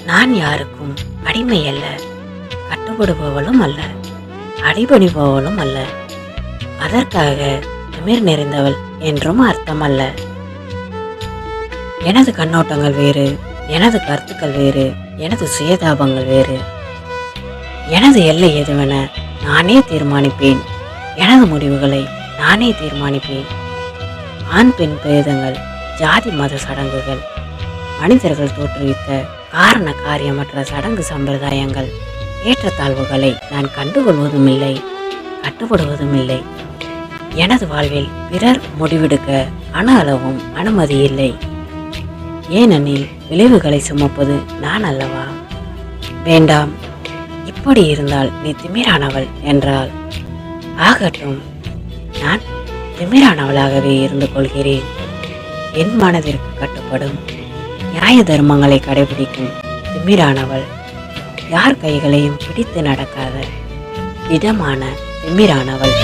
நான் யாருக்கும் அடிமை அல்ல, கட்டுப்படுபவளும் அல்ல, அடிபணிபவளும் அல்ல. அதற்காக திமிர் நிறைந்தவள் என்றும் அர்த்தம் அல்ல. எனது கண்ணோட்டங்கள் வேறு, எனது கருத்துக்கள் வேறு, எனது சுயதாபங்கள் வேறு. எனது எல்லை எதுவென நானே தீர்மானிப்பேன். எனது முடிவுகளை நானே தீர்மானிப்பேன். ஆண் பெண் பேதங்கள், ஜாதி மத சடங்குகள், மனிதர்கள் தோற்றுவித்த காரண காரியமற்ற சடங்கு சம்பிரதாயங்கள், ஏற்றத்தாழ்வுகளை நான் கண்டுகொள்வதும் இல்லை, கட்டுப்படுவதும் இல்லை. எனது வாழ்வில் பிறர் முடிவெடுக்க அணு அளவும் அனுமதி இல்லை. ஏனெனில் விளைவுகளை சுமப்பது நான் அல்லவா? வேண்டாம், இப்படி இருந்தால் நீ திமிரானவள் என்றால் ஆகட்டும், நான் திமிரானவளாகவே இருந்து கொள்கிறேன். என் மனதிற்கு கட்டுப்படும், நியாய தர்மங்களை கடைபிடிக்கும் திமிரானவள், யார் கைகளையும் பிடித்து நடக்காத திடமான திமிரானவள்.